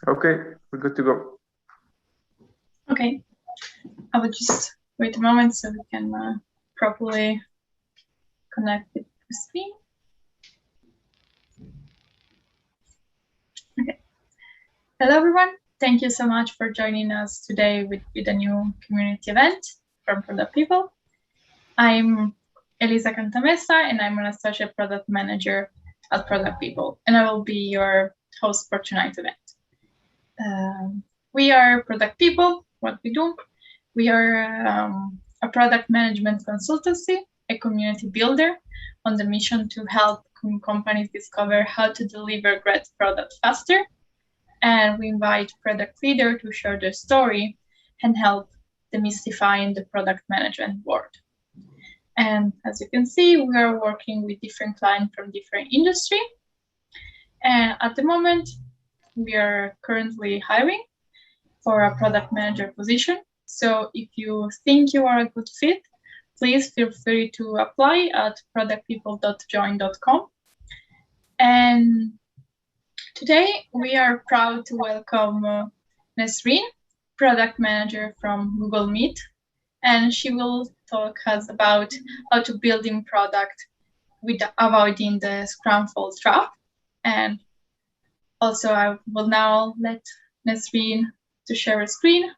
Okay, we're good to go. Okay, I will just wait a moment so we can properly connect with the screen. Okay. Hello, everyone. Thank you so much for joining us today with a new community event from Product People. I'm Elisa Cantamessa, and I'm an associate product manager at Product People, and I will be your host for tonight's event. We are Product People. What we do, we are a product management consultancy, a community builder on the mission to help companies discover how to deliver great product faster. And we invite product leaders to share their story and help demystifying the product management world. And as you can see, we are working with different clients from different industry. And at the moment, we are currently hiring for a product manager position. So if you think you are a good fit, please feel free to apply at productpeople.join.com. And today we are proud to welcome Nesrine, product manager from Google Meet, and she will talk us about how to build in product with avoiding the Scrum fault trap. And also I will now let Nesrine to share a screen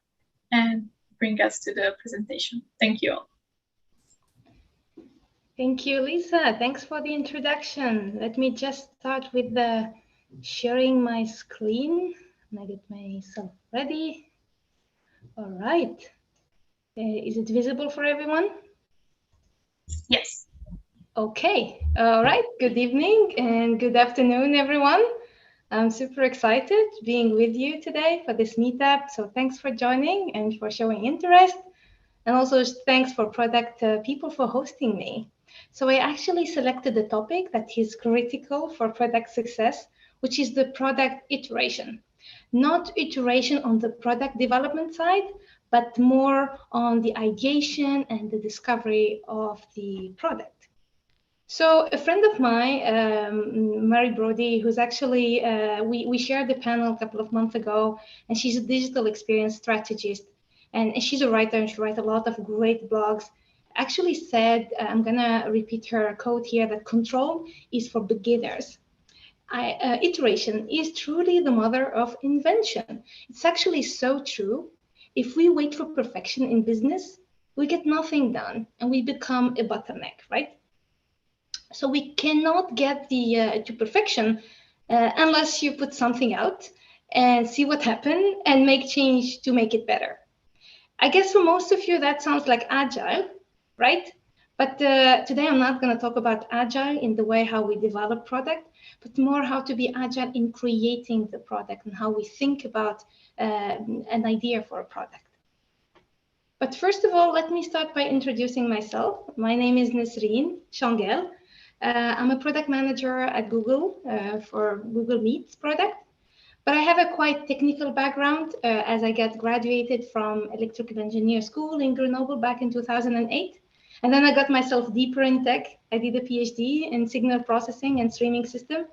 and bring us to the presentation. Thank you all. Thank you, Lisa. Thanks for the introduction. Let me just start with the sharing my screen. And I get myself ready. All right. Is it visible for everyone? Yes. Okay. All right. Good evening and good afternoon, everyone. I'm super excited being with you today for this meetup. So thanks for joining and for showing interest. And also thanks for Product People for hosting me. So I actually selected a topic that is critical for product success, which is the product iteration. Not iteration on the product development side, but more on the ideation and the discovery of the product. So a friend of mine, Mary Brody, who's actually, we shared the panel a couple of months ago, and she's a digital experience strategist, and she's a writer, and she writes a lot of great blogs, actually said, I'm gonna repeat her quote here, that control is for beginners. Iteration is truly the mother of invention. It's actually so true. If we wait for perfection in business, we get nothing done and we become a bottleneck, right? So we cannot get to perfection unless you put something out and see what happened and make change to make it better. I guess for most of you, that sounds like agile, right? But today I'm not going to talk about agile in the way how we develop product, but more how to be agile in creating the product and how we think about an idea for a product. But first of all, let me start by introducing myself. My name is Nesrine Changuel. I'm a product manager at Google for Google Meet's product. But I have a quite technical background as I got graduated from electrical engineer school in Grenoble back in 2008. And then I got myself deeper in tech. I did a PhD in signal processing and streaming system.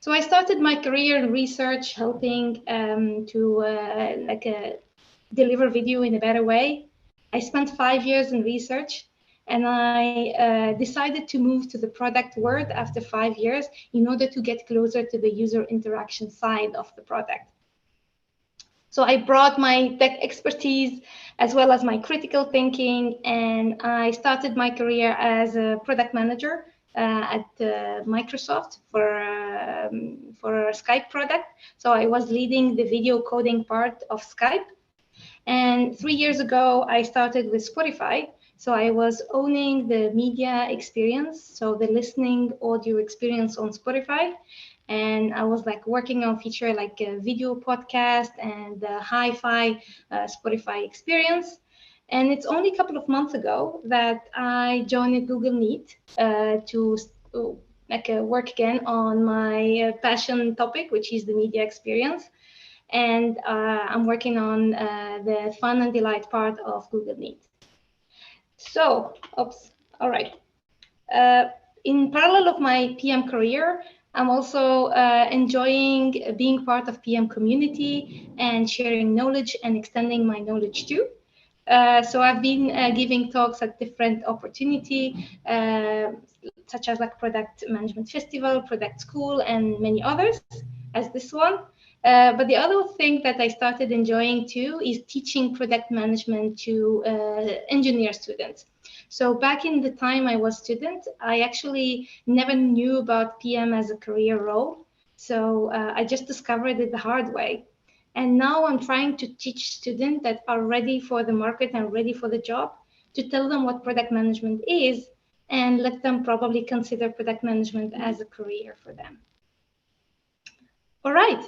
So I started my career in research, helping to deliver video in a better way. I spent 5 years in research, and I decided to move to the product world after 5 years in order to get closer to the user interaction side of the product. So I brought my tech expertise as well as my critical thinking, and I started my career as a product manager at Microsoft for a Skype product. So I was leading the video coding part of Skype. And 3 years ago, I started with Spotify. So I was owning the media experience, so the listening audio experience on Spotify. And I was like working on feature like a video podcast and the hi-fi Spotify experience. And it's only a couple of months ago that I joined Google Meet to work again on my passion topic, which is the media experience. And I'm working on the fun and delight part of Google Meet. So, all right. In parallel of my PM career, I'm also enjoying being part of PM community and sharing knowledge and extending my knowledge too. So I've been giving talks at different opportunity, such as like Product Management Festival, Product School, and many others, as this one. But the other thing that I started enjoying too is teaching product management to engineer students. So back in the time I was student, I actually never knew about PM as a career role. So I just discovered it the hard way. And now I'm trying to teach students that are ready for the market and ready for the job to tell them what product management is and let them probably consider product management as a career for them. All right.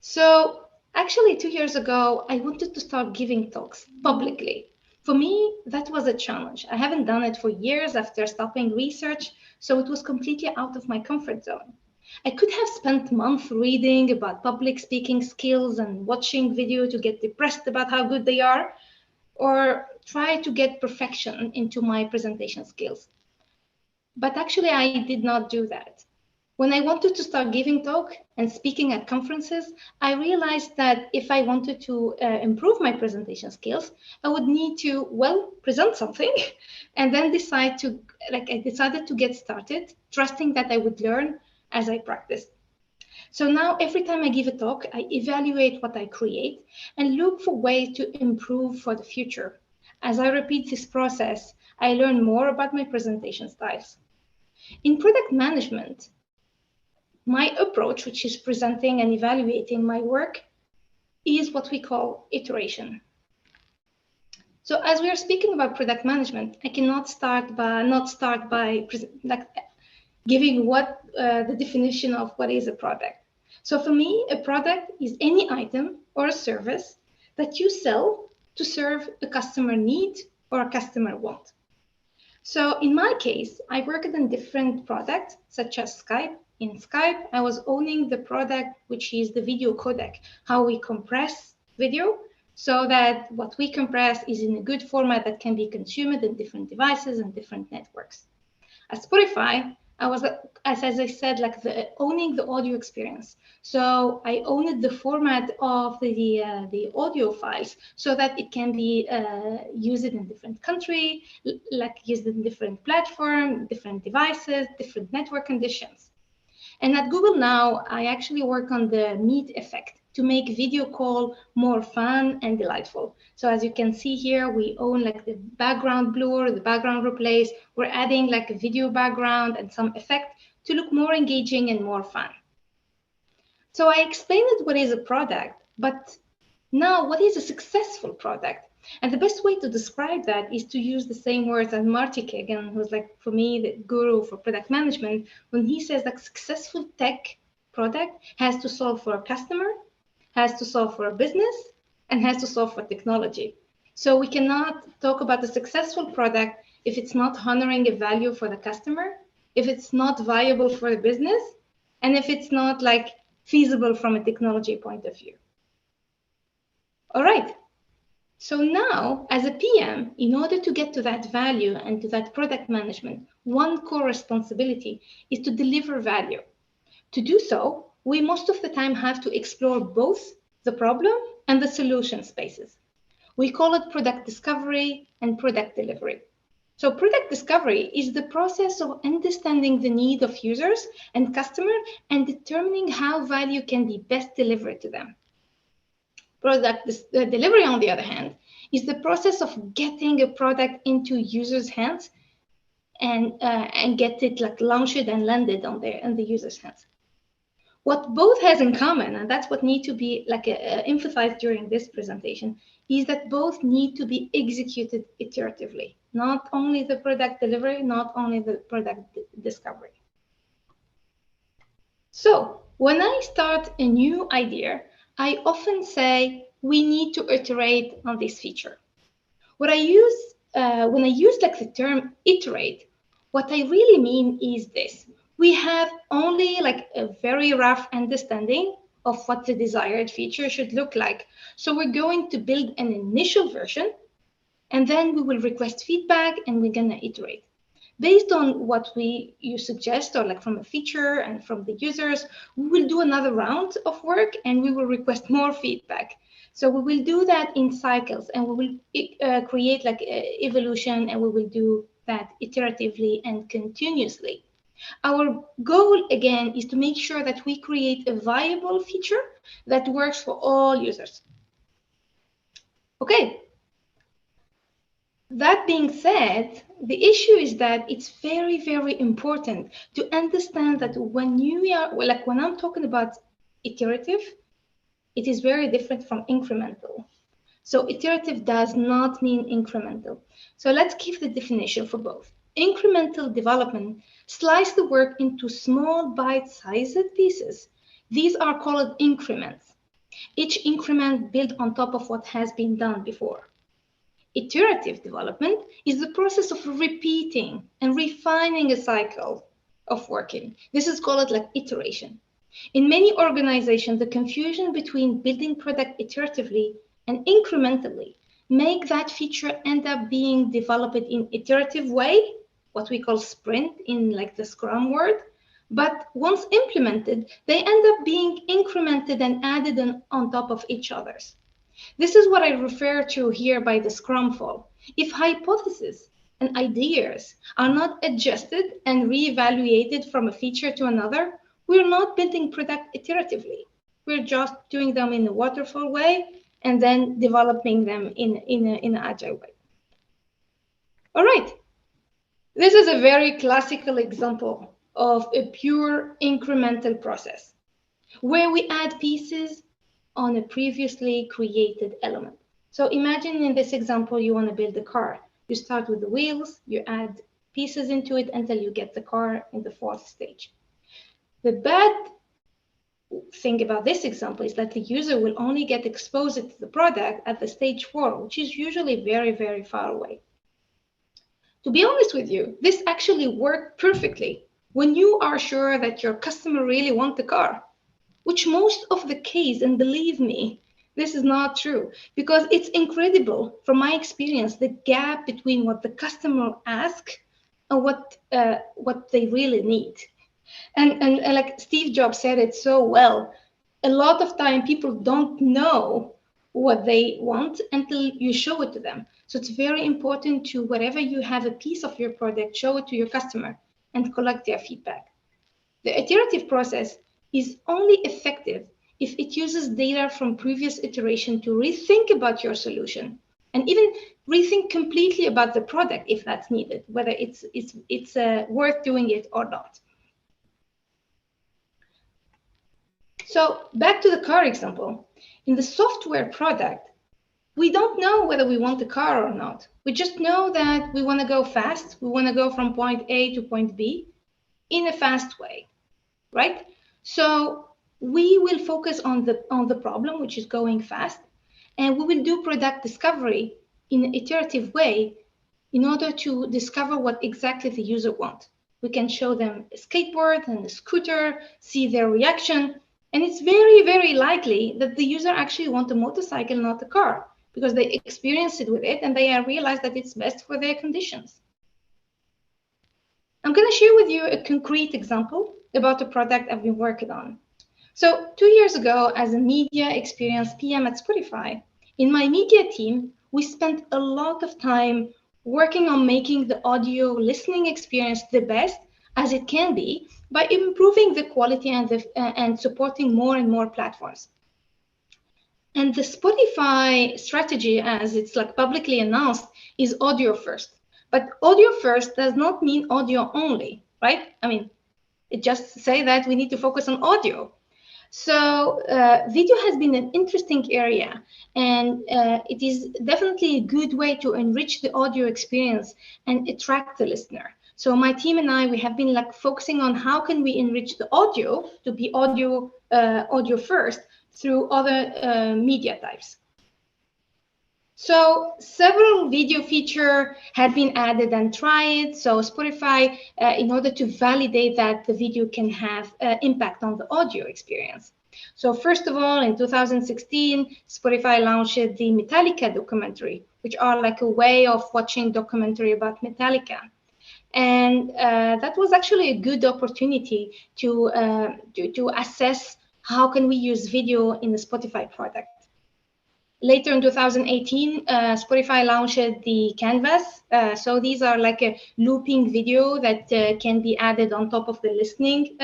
So actually 2 years ago, I wanted to start giving talks publicly. For me, that was a challenge. I haven't done it for years after stopping research, so it was completely out of my comfort zone. I could have spent months reading about public speaking skills and watching video to get depressed about how good they are, or try to get perfection into my presentation skills. But actually, I did not do that. When I wanted to start giving talk and speaking at conferences, I realized that if I wanted to improve my presentation skills, I would need to, well, present something and then I decided to get started, trusting that I would learn as I practiced. So now every time I give a talk, I evaluate what I create and look for ways to improve for the future. As I repeat this process, I learn more about my presentation styles. In product management, my approach, which is presenting and evaluating my work, is what we call iteration. So as we are speaking about product management, I cannot start by giving what the definition of what is a product. So for me, a product is any item or a service that you sell to serve a customer need or a customer want. So in my case, I worked on different products such as Skype. In Skype, I was owning the product, which is the video codec, how we compress video so that what we compress is in a good format that can be consumed in different devices and different networks. At Spotify, I was, as I said, owning the audio experience. So I owned the format of the audio files so that it can be used in different country, like used in different platform, different devices, different network conditions. And at Google now, I actually work on the Meet effect to make video call more fun and delightful. So as you can see here, we own like the background blur, the background replace. We're adding like a video background and some effect to look more engaging and more fun. So I explained what is a product, but now what is a successful product? And the best way to describe that is to use the same words as Marty Kagan, who's like, for me, the guru for product management, when he says that successful tech product has to solve for a customer, has to solve for a business, and has to solve for technology. So we cannot talk about a successful product if it's not honoring a value for the customer, if it's not viable for the business, and if it's not like feasible from a technology point of view. All right. So now, as a PM, in order to get to that value and to that product management, one core responsibility is to deliver value. To do so, we most of the time have to explore both the problem and the solution spaces. We call it product discovery and product delivery. So product discovery is the process of understanding the need of users and customers and determining how value can be best delivered to them. Product delivery, on the other hand, is the process of getting a product into users' hands and get it like launched and landed on the users' hands. What both has in common, and that's what needs to be emphasized during this presentation, is that both need to be executed iteratively, not only the product delivery, not only the product discovery. So when I start a new idea, I often say we need to iterate on this feature. What I use when I use like the term iterate, what I really mean is this. We have only like a very rough understanding of what the desired feature should look like. So we're going to build an initial version, and then we will request feedback and we're gonna iterate. Based on what you suggest, or like from a feature and from the users, we will do another round of work and we will request more feedback. So we will do that in cycles, and we will create like evolution, and we will do that iteratively and continuously. Our goal, again, is to make sure that we create a viable feature that works for all users. Okay. That being said, the issue is that it's very, very important to understand that when when I'm talking about iterative, it is very different from incremental. So iterative does not mean incremental. So let's give the definition for both. Incremental development slice the work into small bite-sized pieces. These are called increments. Each increment built on top of what has been done before. Iterative development is the process of repeating and refining a cycle of working. This is called like iteration. In many organizations, the confusion between building product iteratively and incrementally make that feature end up being developed in iterative way, what we call sprint in like the Scrum word. But once implemented, they end up being incremented and added on top of each other's. This is what I refer to here by the Scrum fall. If hypotheses and ideas are not adjusted and reevaluated from a feature to another, we're not building product iteratively. We're just doing them in a waterfall way and then developing them in an agile way. All right. This is a very classical example of a pure incremental process where we add pieces on a previously created element. So imagine in this example, you want to build a car. You start with the wheels, you add pieces into it until you get the car in the fourth stage. The bad thing about this example is that the user will only get exposed to the product at the stage 4, which is usually very, very far away. To be honest with you, this actually worked perfectly when you are sure that your customer really wants the car, which most of the case, and believe me, this is not true, because it's incredible from my experience, the gap between what the customer asks and what they really need. And like Steve Jobs said it so well, a lot of time people don't know what they want until you show it to them. So it's very important to, wherever you have a piece of your product, show it to your customer and collect their feedback. The iterative process is only effective if it uses data from previous iteration to rethink about your solution and even rethink completely about the product if that's needed, whether it's worth doing it or not. So back to the car example. In the software product, we don't know whether we want the car or not. We just know that we want to go fast. We want to go from point A to point B in a fast way, right? So we will focus on the problem, which is going fast, and we will do product discovery in an iterative way in order to discover what exactly the user wants. We can show them a skateboard and a scooter, see their reaction, and it's very, very likely that the user actually wants a motorcycle, not a car, because they experience it with it and they realize that it's best for their conditions. I'm going to share with you a concrete example about a product I've been working on. So 2 years ago, as a media experience PM at Spotify, in my media team, we spent a lot of time working on making the audio listening experience the best as it can be by improving the quality and supporting more and more platforms. And the Spotify strategy, as it's like publicly announced, is audio first. But audio first does not mean audio only, right? I mean, it just say that we need to focus on audio. So video has been an interesting area, and it is definitely a good way to enrich the audio experience and attract the listener. So my team and I, we have been like focusing on how can we enrich the audio to be audio first through other media types. So several video features had been added and tried. So Spotify, in order to validate that the video can have impact on the audio experience. So first of all, in 2016, Spotify launched the Metallica documentary, which are like a way of watching documentary about Metallica. And that was actually a good opportunity to assess how can we use video in the Spotify product. Later in 2018, Spotify launched the Canvas. So these are like a looping video that can be added on top of the listening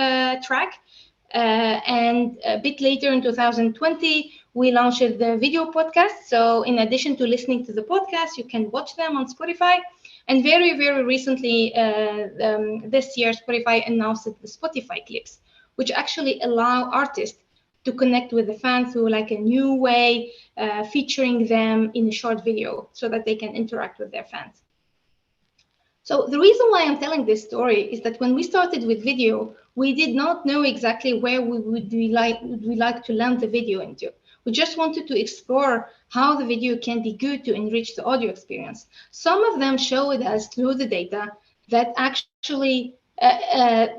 track. And a bit later in 2020, we launched the video podcast. So in addition to listening to the podcast, you can watch them on Spotify. And very, very recently, this year, Spotify announced the Spotify clips, which actually allow artists to connect with the fans through like a new way, featuring them in a short video so that they can interact with their fans. So the reason why I'm telling this story is that when we started with video, we did not know exactly where would we like to land the video into. We just wanted to explore how the video can be good to enrich the audio experience. Some of them showed us through the data that actually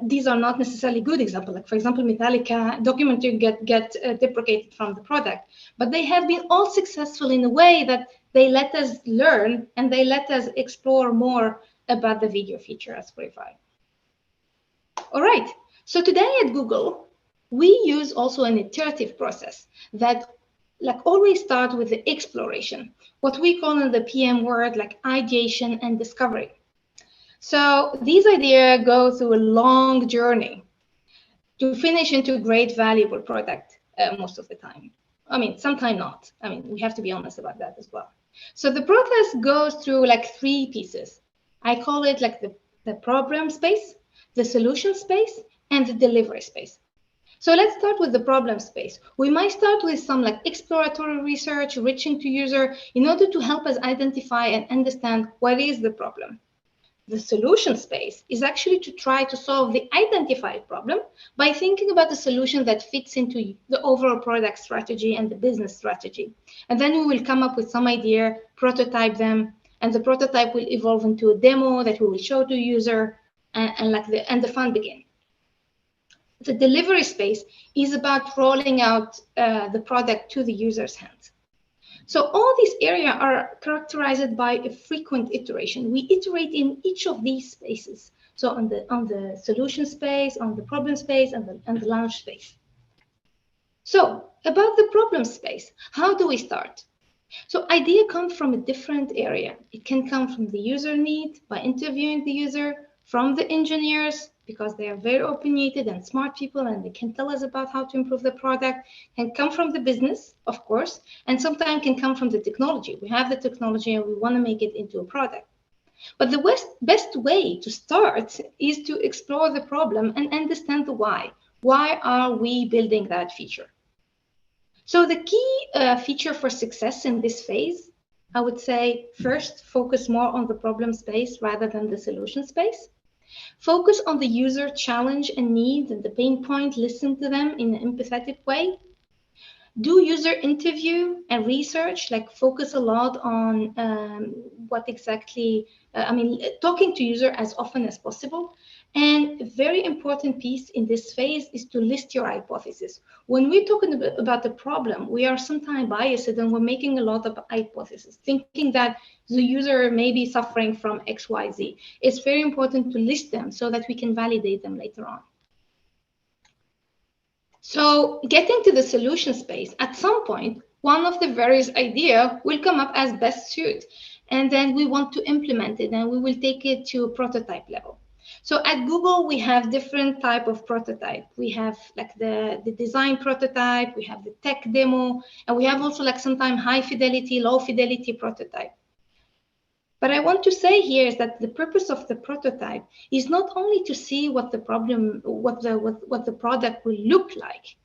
these are not necessarily good examples. Like for example, Metallica documentary get deprecated from the product, but they have been all successful in a way that they let us learn and they let us explore more about the video feature at Spotify. All right, so today at Google, we use also an iterative process that like always start with the exploration, what we call in the PM word like ideation and discovery. So these ideas go through a long journey to finish into a great valuable product most of the time. I mean, sometimes not. I mean, we have to be honest about that as well. So the process goes through like three pieces. I call it like the problem space, the solution space, and the delivery space. So let's start with the problem space. We might start with some like exploratory research, reaching to user in order to help us identify and understand what is the problem. The solution space is actually to try to solve the identified problem by thinking about a solution that fits into the overall product strategy and the business strategy. And then we will come up with some idea, prototype them, and the prototype will evolve into a demo that we will show to user, and the fun begin. The delivery space is about rolling out the product to the user's hands. So all these areas are characterized by a frequent iteration. We iterate in each of these spaces. So on the solution space, on the problem space, and the launch space. So about the problem space, how do we start? So idea comes from a different area. It can come from the user need by interviewing the user, from the engineers, because they are very opinionated and smart people and they can tell us about how to improve the product, can come from the business, of course, and sometimes can come from the technology. We have the technology and we want to make it into a product. But the best way to start is to explore the problem and understand the why. Why are we building that feature? So the key feature for success in this phase, I would say, first, focus more on the problem space rather than the solution space. Focus on the user challenge and needs and the pain point, listen to them in an empathetic way. Do user interview and research, like focus a lot on what exactly, talking to user as often as possible. And a very important piece in this phase is to list your hypothesis. When we're talking about the problem, we are sometimes biased and we're making a lot of hypotheses, thinking that the user may be suffering from X, Y, Z. It's very important to list them so that we can validate them later on. So getting to the solution space, at some point, one of the various ideas will come up as best suit. And then we want to implement it and we will take it to a prototype level. So at Google, we have different type of prototype. We have like the design prototype, we have the tech demo, and we have also like sometimes high fidelity, low fidelity prototype. But I want to say here is that the purpose of the prototype is not only to see what the problem, what the product will look like.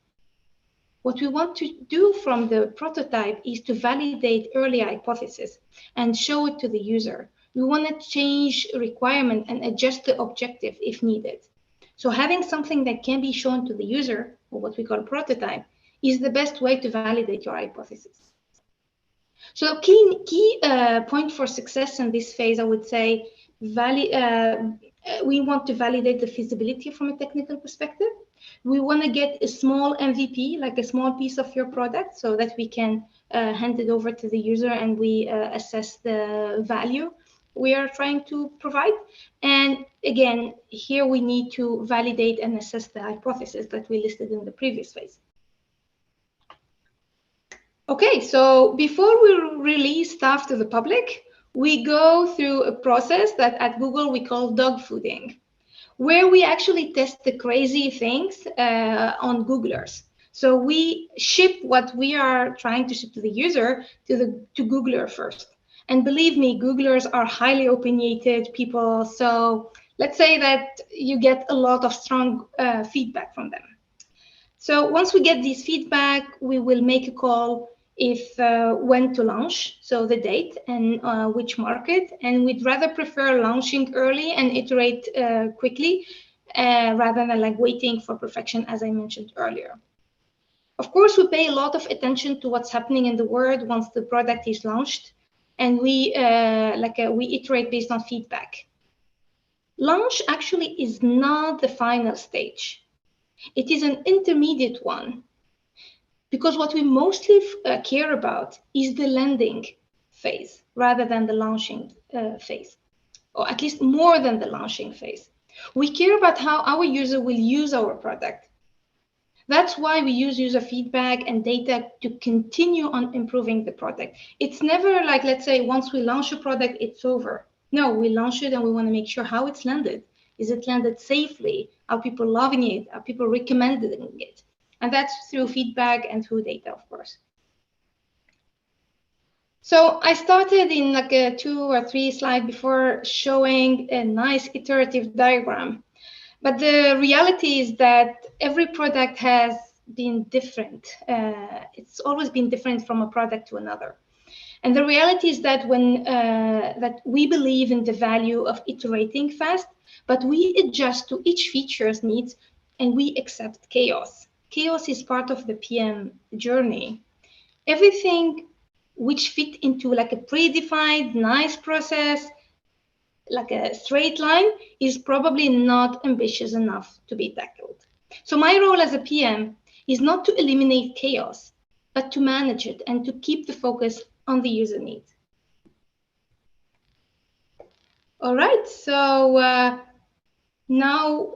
What we want to do from the prototype is to validate early hypothesis and show it to the user. We want to change requirement and adjust the objective if needed. So having something that can be shown to the user, or what we call prototype, is the best way to validate your hypothesis. So key point for success in this phase, I would say, we want to validate the feasibility from a technical perspective. We want to get a small MVP, like a small piece of your product, so that we can hand it over to the user and we assess the value we are trying to provide. And again, here we need to validate and assess the hypothesis that we listed in the previous phase. Okay, so before we release stuff to the public, we go through a process that at Google we call dog fooding, where we actually test the crazy things on Googlers. So we ship what we are trying to ship to the user to Googler first. And believe me, Googlers are highly opinionated people. So let's say that you get a lot of strong feedback from them. So once we get this feedback, we will make a call if when to launch, so the date and which market. And we'd rather prefer launching early and iterate quickly rather than like waiting for perfection, as I mentioned earlier. Of course, we pay a lot of attention to what's happening in the world once the product is launched, and we iterate based on feedback. Launch actually is not the final stage. It is an intermediate one, because what we mostly care about is the landing phase rather than the launching phase, or at least more than the launching phase. We care about how our user will use our product. That's why we use user feedback and data to continue on improving the product. It's never like, let's say, once we launch a product, it's over. No, we launch it and we want to make sure how it's landed. Is it landed safely? Are people loving it? Are people recommending it? And that's through feedback and through data, of course. So I started in like a 2 or 3 slide before showing a nice iterative diagram. But the reality is that every product has been different. It's always been different from a product to another. And the reality is that when that we believe in the value of iterating fast, but we adjust to each feature's needs and we accept chaos. Chaos is part of the PM journey. Everything which fit into like a predefined, nice process, like a straight line, is probably not ambitious enough to be tackled. So my role as a PM is not to eliminate chaos, but to manage it and to keep the focus on the user needs. All right, so now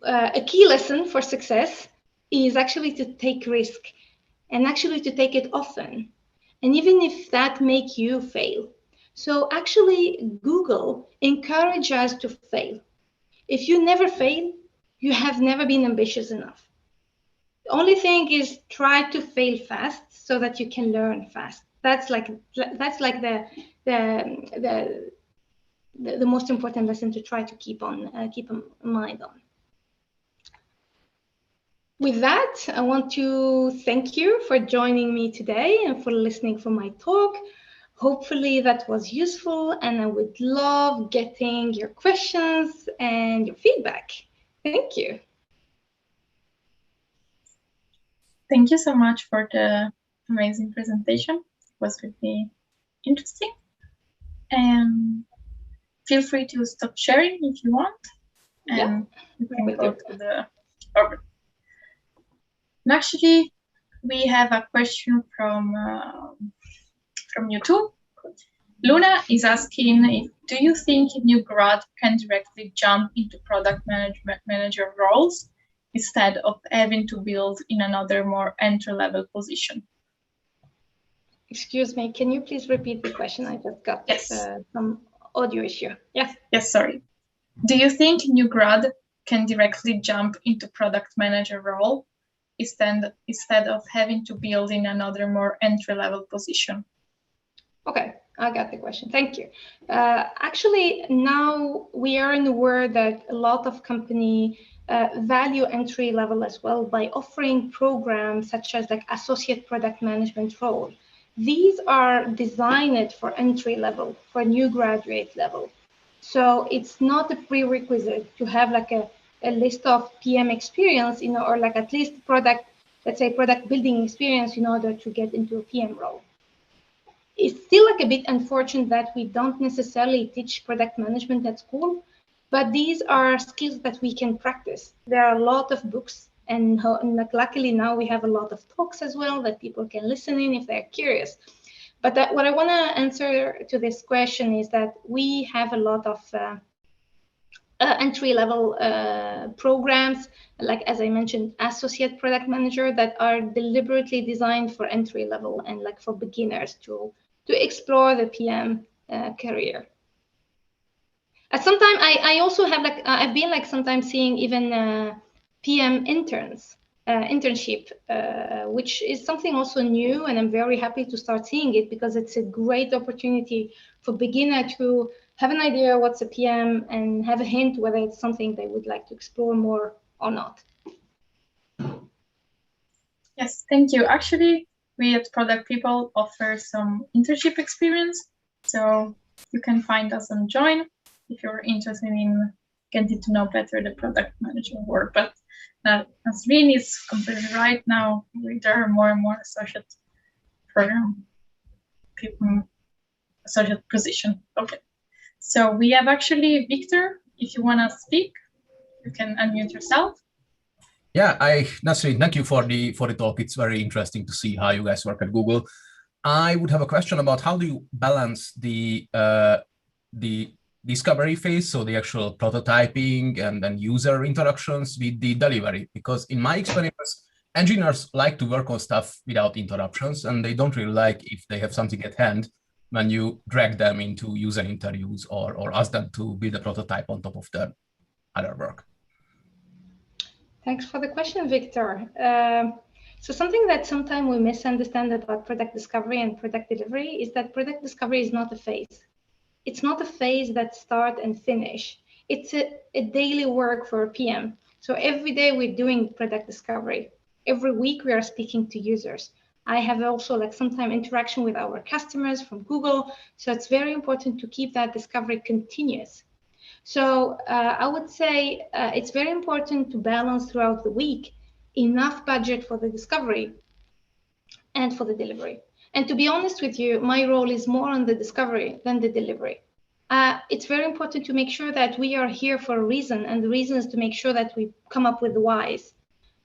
a key lesson for success is actually to take risk and actually to take it often. And even if that make you fail. So actually Google encourages us to fail. If you never fail, you have never been ambitious enough. The only thing is try to fail fast so that you can learn fast. That's like the most important lesson to try to keep in mind on. With that, I want to thank you for joining me today and for listening for my talk. Hopefully that was useful, and I would love getting your questions and your feedback. Thank you. Thank you so much for the amazing presentation. It was really interesting. And feel free to stop sharing if you want. And you can go to the orbit. And actually, we have a question from YouTube. Luna is asking, do you think new grad can directly jump into product manager roles instead of having to build in another more entry-level position? Excuse me, can you please repeat the question? I just got some audio issue. Yes. Yes, sorry. Do you think new grad can directly jump into product manager role instead of having to build in another more entry-level position? Okay, I got the question. Thank you. Actually, now we are in a world that a lot of companies value entry level as well by offering programs such as like associate product management role. These are designed for entry level, for new graduate level. So it's not a prerequisite to have like a list of PM experience, or like at least product building experience in order to get into a PM role. It's still like a bit unfortunate that we don't necessarily teach product management at school, but these are skills that we can practice. There are a lot of books, and like luckily now we have a lot of talks as well that people can listen in if they're curious. But what I want to answer to this question is that we have a lot of entry-level programs, like as I mentioned, associate product manager, that are deliberately designed for entry-level and like for beginners to explore the PM career. Sometimes I also have like I've been like sometimes seeing even PM interns internship, which is something also new, and I'm very happy to start seeing it because it's a great opportunity for beginner to have an idea what's a PM and have a hint whether it's something they would like to explore more or not. Yes, thank you. Actually, we at Product People offer some internship experience, so you can find us on Join if you're interested in getting to know better the product manager work. But Nasreen is completely right now. There are more and more associate program people, associate position. Okay. So we have actually Victor. If you want to speak, you can unmute yourself. Yeah, Nasreen, thank you for the talk. It's very interesting to see how you guys work at Google. I would have a question about how do you balance the discovery phase, so the actual prototyping and then user interactions, with the delivery? Because in my experience, engineers like to work on stuff without interruptions, and they don't really like if they have something at hand when you drag them into user interviews or ask them to build a prototype on top of their other work. Thanks for the question, Victor. So something that sometimes we misunderstand about product discovery and product delivery is that product discovery is not a phase. It's not a phase that start and finish. It's a daily work for a PM. So every day we're doing product discovery. Every week we are speaking to users. I have also like sometime interaction with our customers from Google. So it's very important to keep that discovery continuous. So I would say it's very important to balance throughout the week enough budget for the discovery and for the delivery. And to be honest with you, my role is more on the discovery than the delivery. It's very important to make sure that we are here for a reason, and the reason is to make sure that we come up with the whys.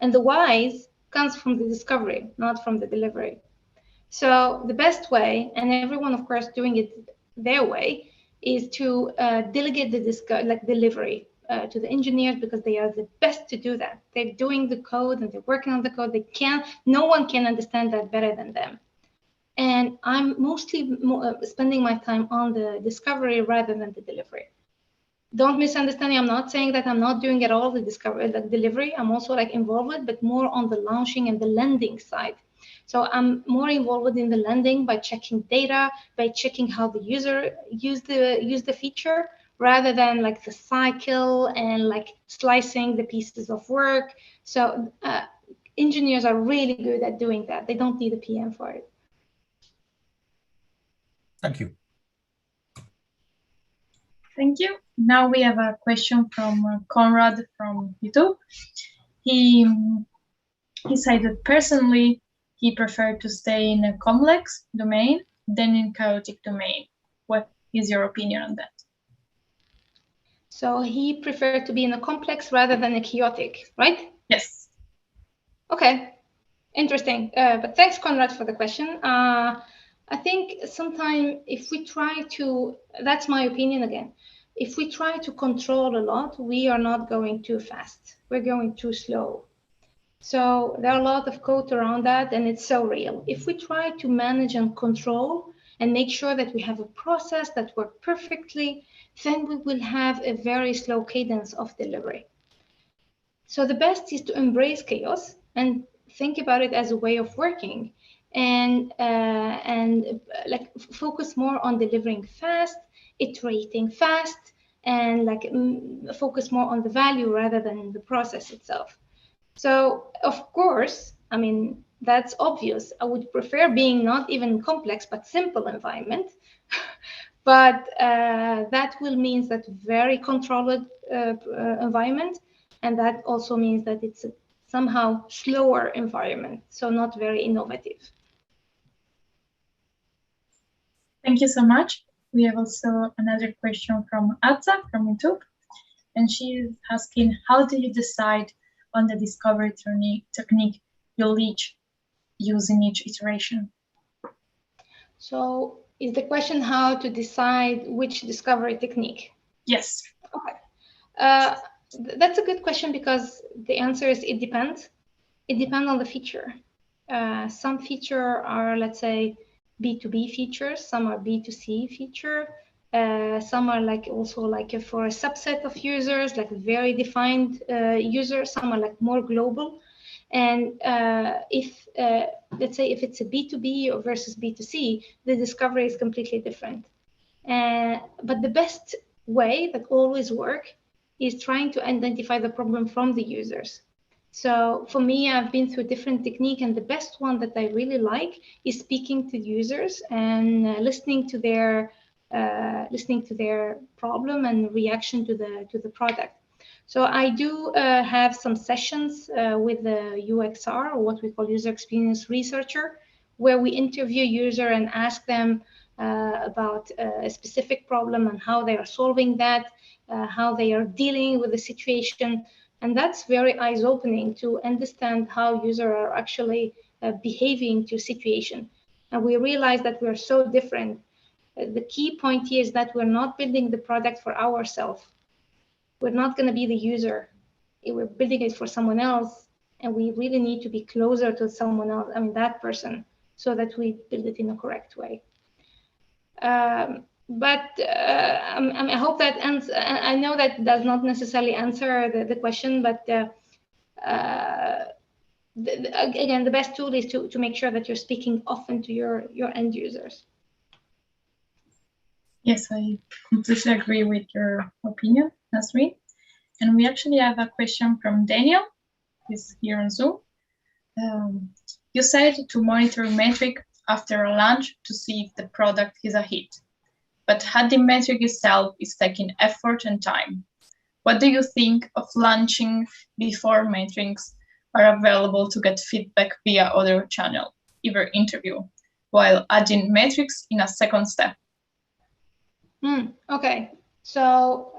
And the whys comes from the discovery, not from the delivery. So the best way, and everyone of course doing it their way, is to delegate the delivery to the engineers, because they are the best to do that. They're doing the code and they're working on the code. No one can understand that better than them. And I'm mostly spending my time on the discovery rather than the delivery. Don't misunderstand me. I'm not saying that I'm not doing at all the discovery, the delivery. I'm also like involved, but more on the launching and the landing side. So I'm more involved in the landing by checking data, by checking how the user use the feature, rather than like the cycle and like slicing the pieces of work. So engineers are really good at doing that. They don't need a PM for it. Thank you. Thank you. Now we have a question from Conrad from YouTube. He said that personally, he preferred to stay in a complex domain than in chaotic domain. What is your opinion on that? So he preferred to be in a complex rather than a chaotic, right? Yes. Okay, interesting. But thanks, Conrad, for the question. I think sometimes if we try to, that's my opinion again, if we try to control a lot, we are not going too fast. We're going too slow. So there are a lot of code around that, and it's so real. If we try to manage and control and make sure that we have a process that works perfectly, then we will have a very slow cadence of delivery. So the best is to embrace chaos and think about it as a way of working, and like focus more on delivering fast, iterating fast, and like focus more on the value rather than the process itself. So of course, I mean, that's obvious. I would prefer being not even complex, but simple environment. But that will mean that very controlled environment. And that also means that it's a somehow slower environment, so not very innovative. Thank you so much. We have also another question from Atza from YouTube. And she is asking, how do you decide on the discovery technique you'll use in each iteration? So is the question how to decide which discovery technique? Yes. Okay. That's a good question because the answer is it depends. It depends on the feature. Some feature are, let's say, B2B features. Some are B2C feature. Some are like also like for a subset of users, like very defined users. Some are like more global. And if let's say if it's a B2B or versus B2C, the discovery is completely different. But the best way that always work is trying to identify the problem from the users. So for me, I've been through different technique, and the best one that I really like is speaking to users and listening to their problem and reaction to the product. So I do have some sessions with the UXR, or what we call user experience researcher, where we interview user and ask them about a specific problem and how they are solving that, how they are dealing with the situation. And that's very eyes-opening to understand how users are actually behaving to situation. And we realize that we're so different. The key point here is that we're not building the product for ourselves. We're not going to be the user. We're building it for someone else, and we really need to be closer to someone else, I mean, that person, so that we build it in a correct way. I hope that answers. I know that does not necessarily answer the question, but again, the best tool is to make sure that you're speaking often to your end users. Yes, I completely agree with your opinion, Nesrine. And we actually have a question from Daniel, who's here on Zoom. You said to monitor metric after a launch to see if the product is a hit, but had the metric itself is taking effort and time. What do you think of launching before metrics are available to get feedback via other channel, either interview, while adding metrics in a second step? Okay, so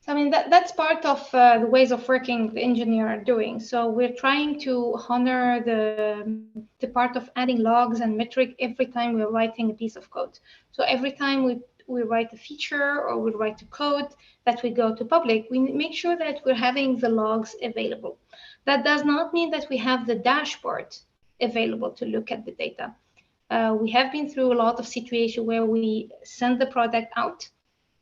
I mean that's part of the ways of working the engineer are doing. So we're trying to honor the part of adding logs and metric every time we're writing a piece of code. So every time we write a feature or we write a code that we go to public, we make sure that we're having the logs available. That does not mean that we have the dashboard available to look at the data. We have been through a lot of situations where we send the product out,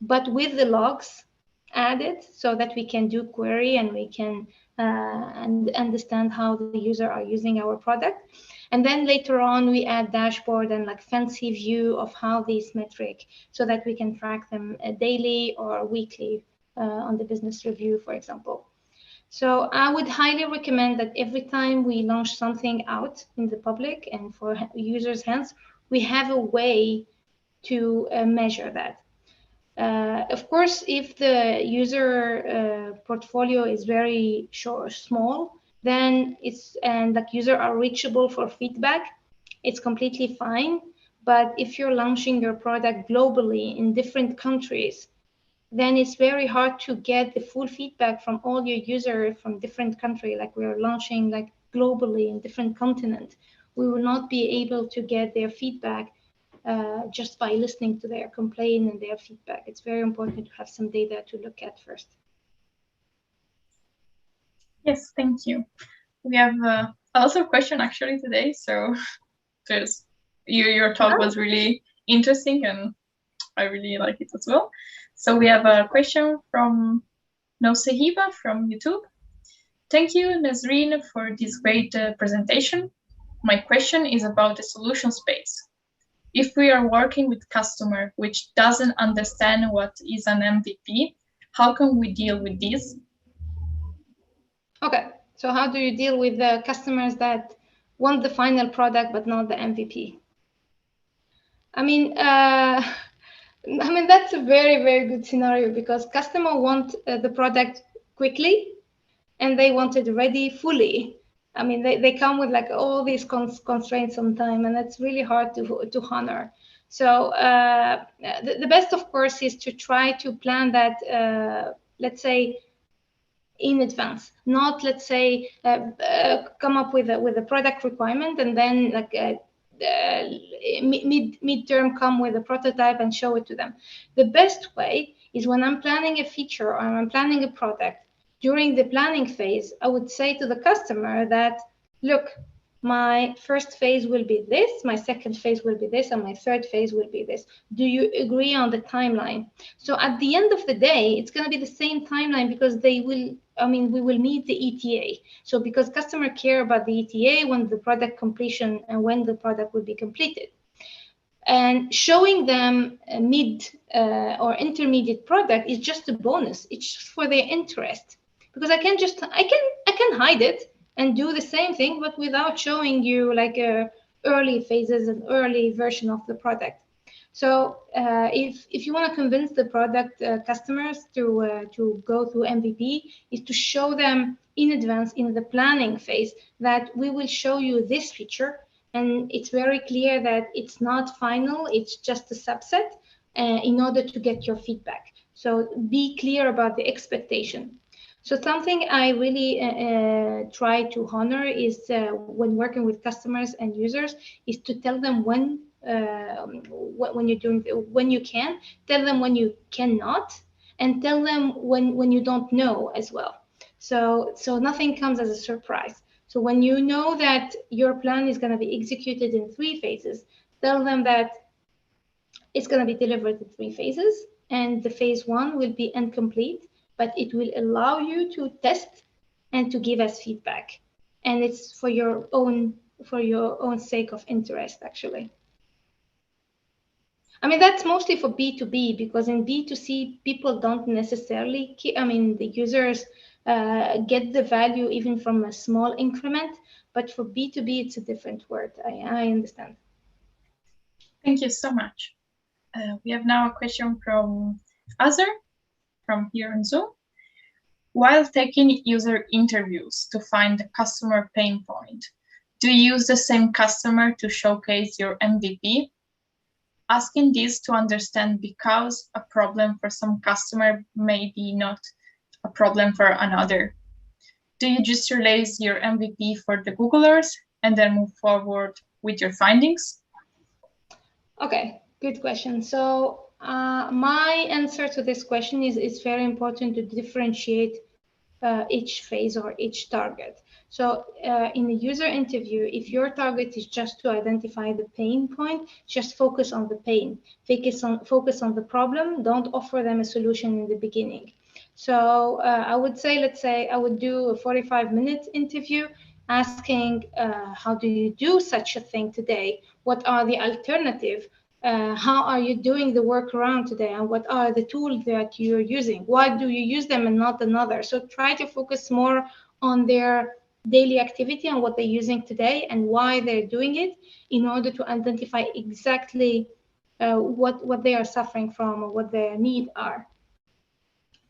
but with the logs added so that we can do query and we can and understand how the user are using our product. And then later on, we add dashboard and like fancy view of how these metric so that we can track them daily or weekly on the business review, for example. So I would highly recommend that every time we launch something out in the public and for users' hands, we have a way to measure that. Of course, if the user portfolio is very small, then like user are reachable for feedback, it's completely fine. But if you're launching your product globally in different countries, then it's very hard to get the full feedback from all your users from different countries. Like we're launching like globally in different continents, we will not be able to get their feedback just by listening to their complaint and their feedback. It's very important to have some data to look at first. Yes, thank you. We have a lot of questions actually today, so your talk was really interesting and I really like it as well. So we have a question from Nosehiba from YouTube. Thank you, Nesrine, for this great presentation. My question is about the solution space. If we are working with customer which doesn't understand what is an MVP, how can we deal with this? Okay, so how do you deal with the customers that want the final product but not the MVP? I mean, that's a very, very good scenario because customer want the product quickly and they want it ready fully. I mean, they come with like all these constraints on time, and it's really hard to honor. So the best, of course, is to try to plan that, let's say, in advance, not let's say come up with a product requirement and then like midterm come with a prototype and show it to them. The best way is when I'm planning a feature or I'm planning a product. During the planning phase, I would say to the customer that, look, my first phase will be this, my second phase will be this, and my third phase will be this. Do you agree on the timeline? So at the end of the day, it's going to be the same timeline because we will meet the ETA. So because customer care about the ETA when the product completion and when the product will be completed. And showing them a mid or intermediate product is just a bonus. It's for their interest. Because I can hide it and do the same thing, but without showing you like early phases and early version of the product. So if you want to convince the product customers to go through MVP, is to show them in advance in the planning phase that we will show you this feature, and it's very clear that it's not final, it's just a subset in order to get your feedback. So be clear about the expectation. So something I really try to honor is when working with customers and users is to tell them when you can, tell them when you cannot, and tell them when you don't know as well. So nothing comes as a surprise. So when you know that your plan is going to be executed in 3 phases, tell them that it's going to be delivered in 3 phases, and the phase 1 will be incomplete, but it will allow you to test and to give us feedback. And it's for your own sake of interest, actually. I mean, that's mostly for B2B, because in B2C, people don't necessarily, the users get the value even from a small increment, but for B2B, it's a different word. I understand. Thank you so much. We have now a question from Azar, from here on Zoom. While taking user interviews to find the customer pain point, do you use the same customer to showcase your MVP? Asking this to understand because a problem for some customer may be not a problem for another. Do you just release your MVP for the Googlers and then move forward with your findings? Okay, good question. So my answer to this question is it's very important to differentiate each phase or each target. So in the user interview, if your target is just to identify the pain point, just focus on the pain, focus on the problem, don't offer them a solution in the beginning. So I would say, let's say I would do a 45-minute interview asking, how do you do such a thing today? What are the alternatives? How are you doing the workaround today, and what are the tools that you're using? Why do you use them and not another? So try to focus more on their daily activity and what they're using today and why they're doing it, in order to identify exactly what they are suffering from or what their needs are.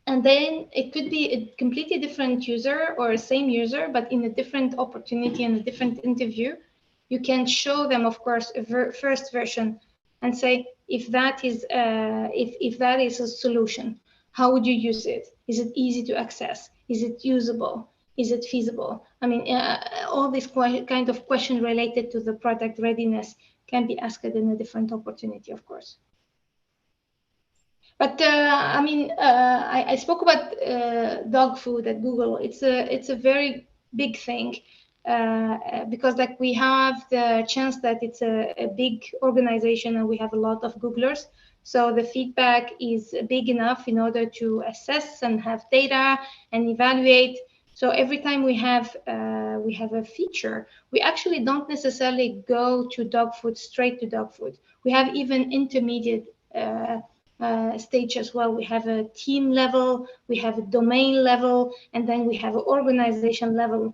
And then it could be a completely different user or a same user, but in a different opportunity and a different interview. You can show them, of course, a first version and say, if that is a solution, how would you use it? Is it easy to access? Is it usable? Is it feasible? I mean, all these kind of questions related to the product readiness can be asked in a different opportunity, of course. But I spoke about dog food at Google. It's a very big thing. Because like we have the chance that it's a big organization and we have a lot of Googlers. So the feedback is big enough in order to assess and have data and evaluate. So every time we have a feature, we actually don't necessarily go to dog food, straight to dog food. We have even intermediate stage as well. We have a team level, we have a domain level, and then we have an organization level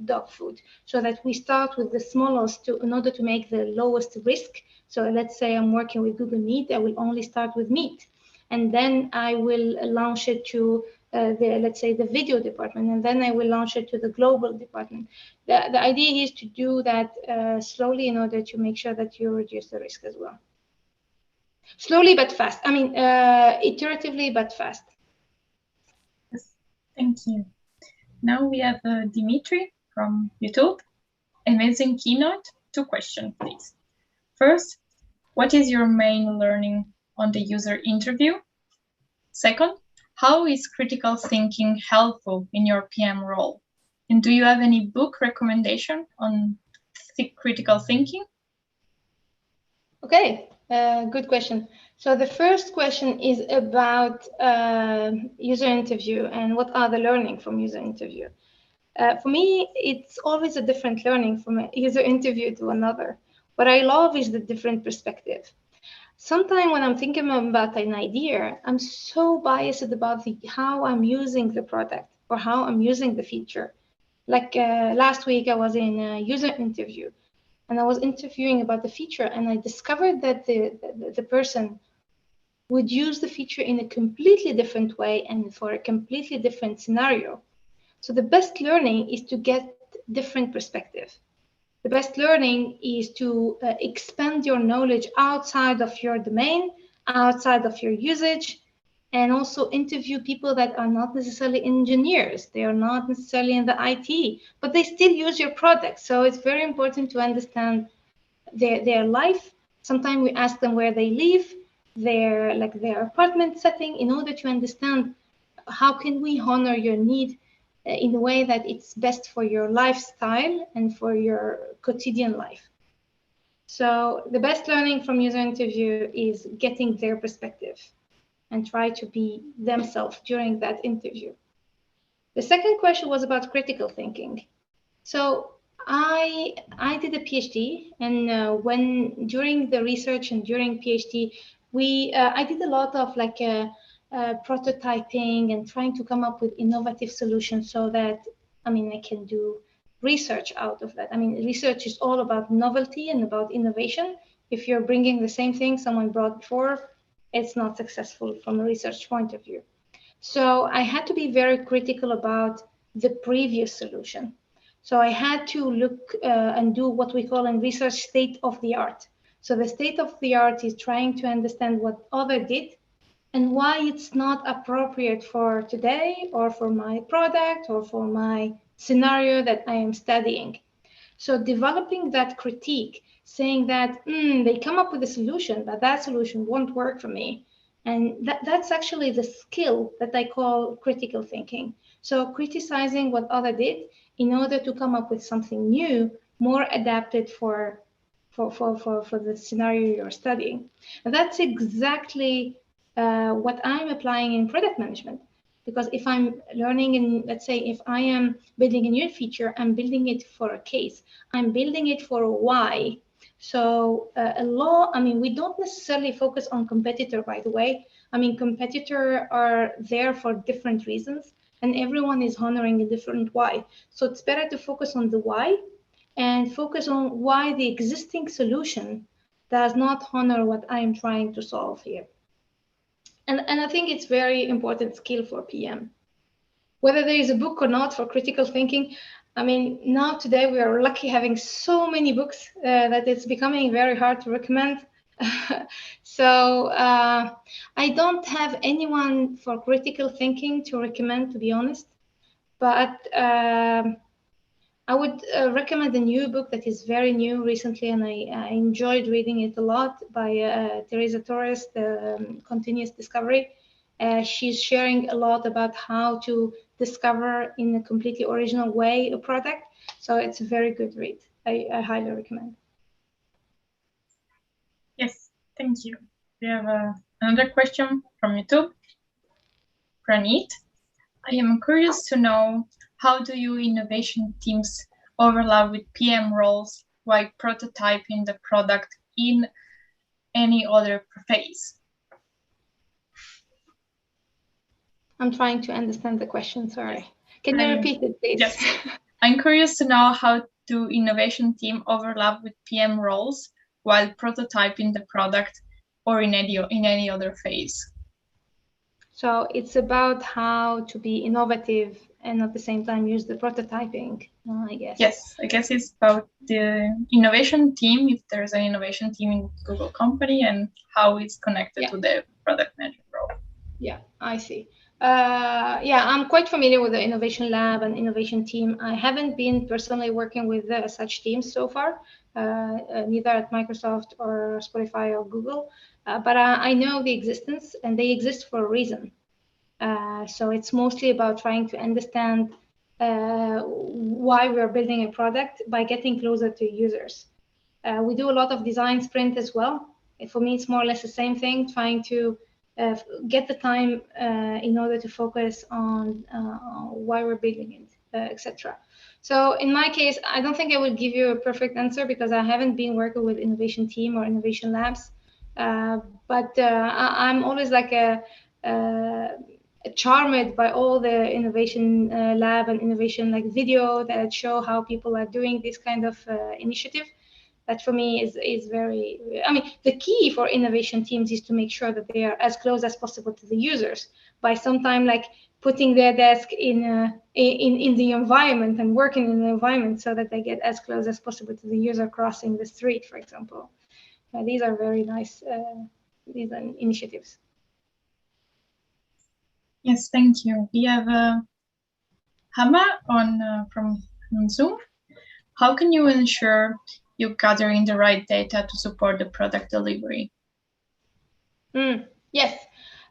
dog food, so that we start with the smallest in order to make the lowest risk. So let's say I'm working with Google Meat, I will only start with meat, and then I will launch it to let's say the video department, and then I will launch it to the global department. The idea is to do that slowly in order to make sure that you reduce the risk as well. Slowly but fast. I mean, iteratively but fast. Yes, thank you. Now we have Dimitri from YouTube. Amazing keynote. two questions, please. First, what is your main learning on the user interview? Second, how is critical thinking helpful in your PM role? And do you have any book recommendation on critical thinking? Okay, good question. So the first question is about user interview and what are the learning from user interview. For me, it's always a different learning from a user interview to another. What I love is the different perspective. Sometimes when I'm thinking about an idea, I'm so biased about how I'm using the product or how I'm using the feature. Like last week, I was in a user interview and I was interviewing about the feature, and I discovered that the person would use the feature in a completely different way and for a completely different scenario. So the best learning is to get different perspective. The best learning is to expand your knowledge outside of your domain, outside of your usage, and also interview people that are not necessarily engineers. They are not necessarily in the IT, but they still use your product. So it's very important to understand their life. Sometimes we ask them where they live, their apartment setting, in order to understand how can we honor your need in a way that it's best for your lifestyle and for your quotidian life. So the best learning from user interview is getting their perspective and try to be themselves during that interview. The second question was about critical thinking. So I did a PhD, and when during the research and during PhD, I did a lot of prototyping and trying to come up with innovative solutions so that I can do research out of that. Research is all about novelty and about innovation. If you're bringing the same thing someone brought before, it's not successful from a research point of view. So I had to be very critical about the previous solution. So I had to look and do what we call in research state of the art. So the state of the art is trying to understand what other did and why it's not appropriate for today or for my product or for my scenario that I am studying. So developing that critique, saying that they come up with a solution, but that solution won't work for me. And that's actually the skill that I call critical thinking. So criticizing what other did in order to come up with something new, more adapted for the scenario you're studying. And that's exactly what I'm applying in product management. Because if I'm learning in, let's say, if I am building a new feature, I'm building it for a case. I'm building it for a why. So we don't necessarily focus on competitor, by the way. Competitor are there for different reasons, and everyone is honoring a different why. So it's better to focus on the why and focus on why the existing solution does not honor what I am trying to solve here. And I think it's very important skill for PM. Whether there is a book or not for critical thinking, now today we are lucky having so many books that it's becoming very hard to recommend. So I don't have anyone for critical thinking to recommend, to be honest. But I would recommend a new book that is very new recently, and I enjoyed reading it a lot, by Teresa Torres, the Continuous Discovery. She's sharing a lot about how to discover in a completely original way a product. So it's a very good read. I highly recommend. Yes, thank you. We have another question from YouTube. Pranit, I am curious to know, how do you innovation teams overlap with PM roles while prototyping the product in any other phase? I'm trying to understand the question, sorry. Can you repeat it, please? Yes. I'm curious to know, how do innovation team overlap with PM roles while prototyping the product or in any other phase? So it's about how to be innovative and at the same time use the prototyping, I guess. Yes, I guess it's about the innovation team, if there's an innovation team in Google company, and how it's connected to the product management role. Yeah, I see. Yeah, I'm quite familiar with the innovation lab and innovation team. I haven't been personally working with such teams so far, neither at Microsoft or Spotify or Google, but I know the existence and they exist for a reason. So it's mostly about trying to understand why we're building a product by getting closer to users. We do a lot of design sprint as well. For me, it's more or less the same thing, trying to get the time in order to focus on why we're building it, etc. So in my case, I don't think I would give you a perfect answer because I haven't been working with innovation team or innovation labs. But I'm always like charmed by all the innovation lab and innovation like video that show how people are doing this kind of initiative. That for me is very, I mean, the key for innovation teams is to make sure that they are as close as possible to the users by sometime like putting their desk in the environment and working in the environment so that they get as close as possible to the user crossing the street, for example. These are very nice these are initiatives. Yes, thank you. We have Hama on from Zoom. How can you ensure you're gathering the right data to support the product delivery? Yes.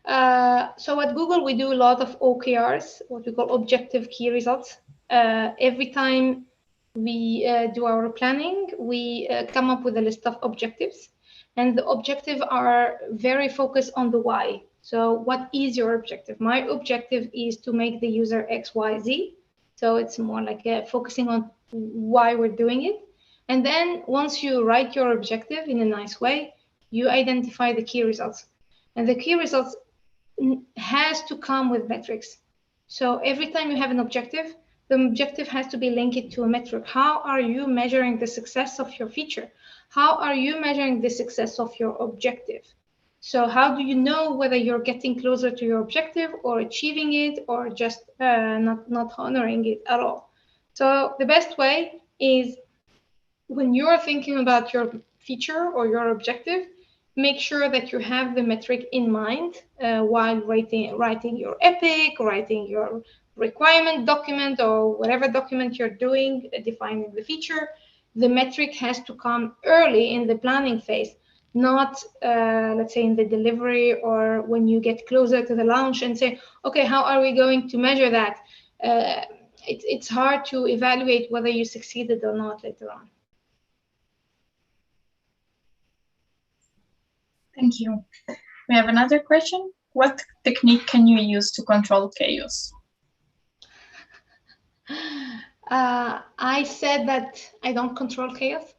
So at Google, we do a lot of OKRs, what we call objective key results. Every time we do our planning, we come up with a list of objectives. And the objectives are very focused on the why. So what is your objective? My objective is to make the user X, Y, Z. So it's more like focusing on why we're doing it. And then once you write your objective in a nice way, you identify the key results. And the key results has to come with metrics. So every time you have an objective, the objective has to be linked to a metric. How are you measuring the success of your feature? How are you measuring the success of your objective? So how do you know whether you're getting closer to your objective or achieving it or just not honoring it at all? So the best way is when you're thinking about your feature or your objective, make sure that you have the metric in mind while writing your epic, writing your requirement document or whatever document you're doing, defining the feature. The metric has to come early in the planning phase, not let's say in the delivery or when you get closer to the launch and say, okay, how are we going to measure that? It's hard to evaluate whether you succeeded or not later on. Thank you. We have another question. What technique can you use to control chaos? I said that I don't control chaos.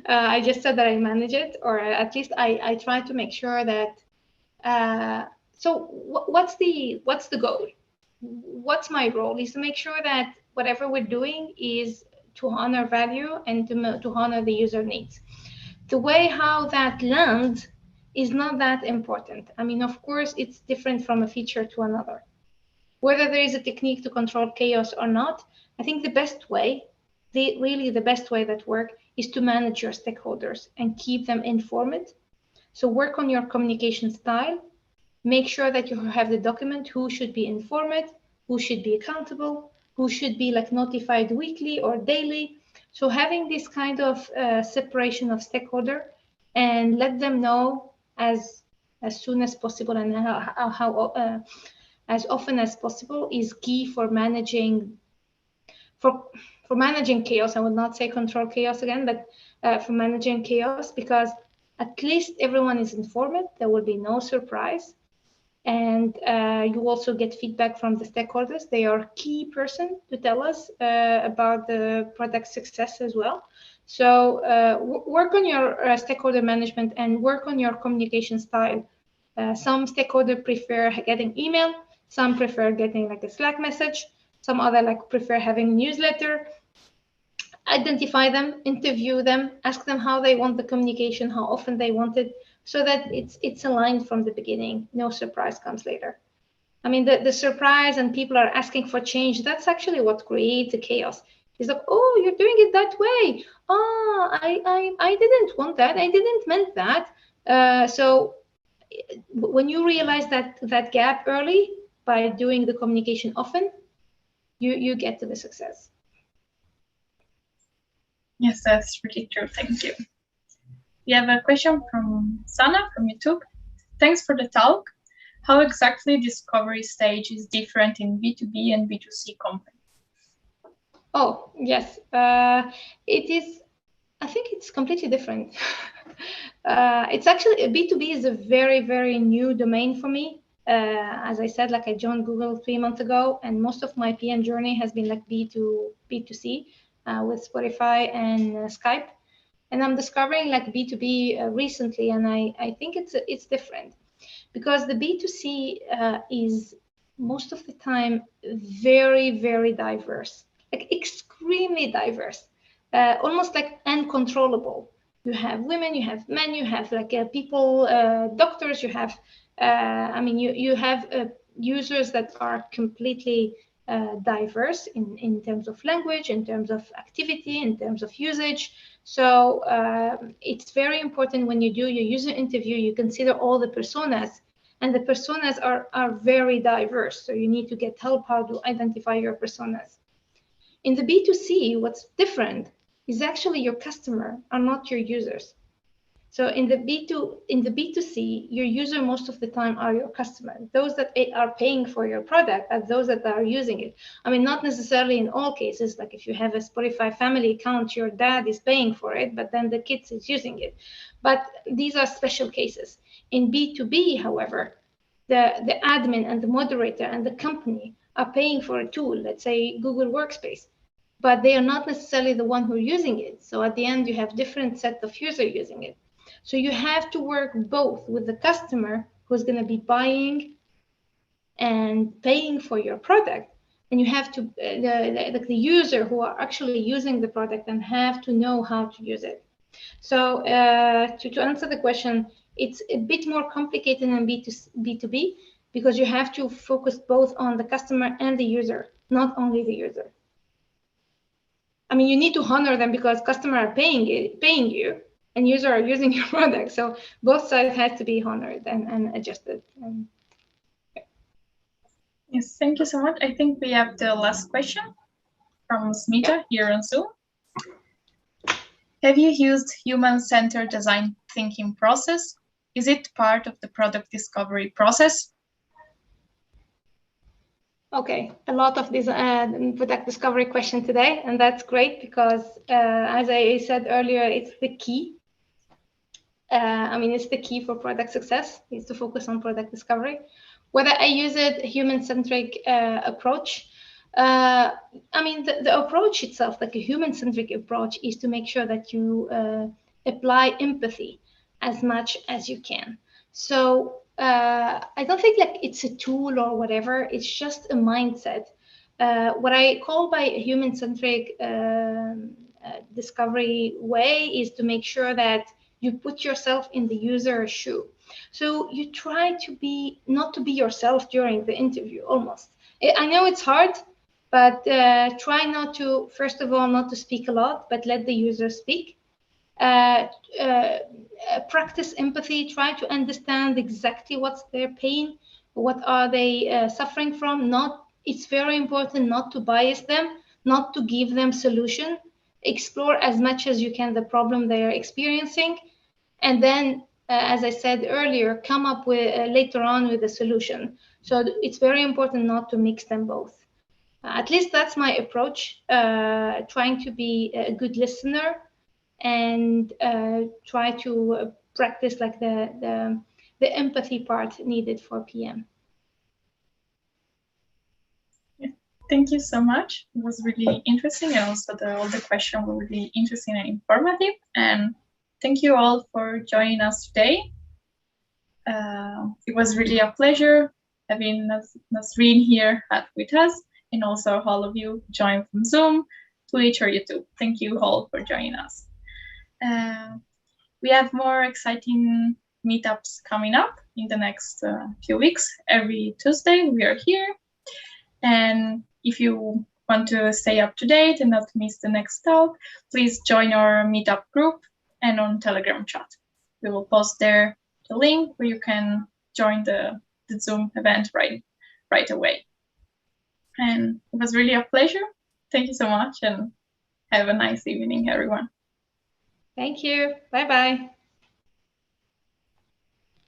I just said that I manage it, or at least I try to make sure that. So what's the goal? What's my role is to make sure that whatever we're doing is to honor value and to honor the user needs. The way how that lands is not that important. I mean, of course, it's different from a feature to another. Whether there is a technique to control chaos or not, I think the best way, really the best way that works is to manage your stakeholders and keep them informed. So work on your communication style. Make sure that you have the document who should be informed, who should be accountable, who should be like notified weekly or daily. So having this kind of separation of stakeholder and let them know as soon as possible and how as often as possible is key for managing managing chaos. I would not say control chaos again, but for managing chaos, because at least everyone is informed. There will be no surprise. And you also get feedback from the stakeholders. They are key person to tell us about the product success as well. So work on your stakeholder management and work on your communication style. Some stakeholders prefer getting email. Some prefer getting like a Slack message. Some other like prefer having a newsletter. Identify them, interview them, ask them how they want the communication, how often they want it, so that it's aligned from the beginning. No surprise comes later. I mean, the surprise and people are asking for change, that's actually what creates the chaos. It's like, oh, you're doing it that way. Oh, I didn't want that. I didn't meant that. So when you realize that gap early by doing the communication often, you get to the success. Yes, that's really true. Thank you. We have a question from Sana from YouTube. Thanks for the talk. How exactly discovery stage is different in B2B and B2C companies? Oh, yes. It is, I think it's completely different. It's actually, B2B is a very, very new domain for me. As I said, like I joined Google 3 months ago, and most of my PM journey has been like B2C with Spotify and Skype. And I'm discovering like B2B recently, and I think it's different because the B2C is most of the time very, very diverse, like extremely diverse, almost like uncontrollable. You have women, you have men, you have like people, doctors, you have, I mean, you have users that are completely diverse in terms of language, in terms of activity, in terms of usage. So it's very important when you do your user interview, you consider all the personas, and the personas are very diverse. So you need to get help how to identify your personas. In the B2C, what's different is actually your customer are not your users. So in the B2C, your user most of the time are your customer. Those that are paying for your product are those that are using it. I mean, not necessarily in all cases, like if you have a Spotify family account, your dad is paying for it, but then the kids is using it. But these are special cases. In B2B, however, the admin and the moderator and the company are paying for a tool, let's say Google Workspace, but they are not necessarily the one who are using it. So at the end, you have different set of users using it. So you have to work both with the customer who's going to be buying and paying for your product, and you have to the user who are actually using the product and have to know how to use it. So to answer the question, it's a bit more complicated than B2B because you have to focus both on the customer and the user, not only the user. I mean, you need to honor them because customers are paying you, and users are using your product. So both sides have to be honored and adjusted. Yes, thank you so much. I think we have the last question from Smita here on Zoom. Have you used human-centered design thinking process? Is it part of the product discovery process? Okay, a lot of this product discovery question today, and that's great because as I said earlier, it's the key. I mean, it's the key for product success is to focus on product discovery. Whether I use a human-centric approach, I mean, the approach itself, like a human-centric approach, is to make sure that you apply empathy as much as you can. So I don't think like it's a tool or whatever. It's just a mindset. What I call by a human-centric discovery way is to make sure that you put yourself in the user's shoe. So you try to be, not to be yourself during the interview almost. I know it's hard, but try not to, first of all, not to speak a lot, but let the user speak. Practice empathy, try to understand exactly what's their pain, what are they suffering from. It's very important not to bias them, not to give them solution. Explore as much as you can the problem they are experiencing, and then as I said earlier, come up with later on with a solution. So it's very important not to mix them both. At least that's my approach, trying to be a good listener and try to practice like the empathy part needed for PM. Thank you so much. It was really interesting, and also all the questions were really interesting and informative. And thank you all for joining us today. It was really a pleasure having Nesrine here with us, and also all of you joined from Zoom, Twitch, or YouTube. Thank you all for joining us. We have more exciting meetups coming up in the next few weeks. Every Tuesday we are here. And if you want to stay up to date and not miss the next talk, please join our meetup group and on Telegram chat. We will post there the link where you can join the Zoom event right away. And it was really a pleasure. Thank you so much, and have a nice evening, everyone. Thank you. Bye-bye.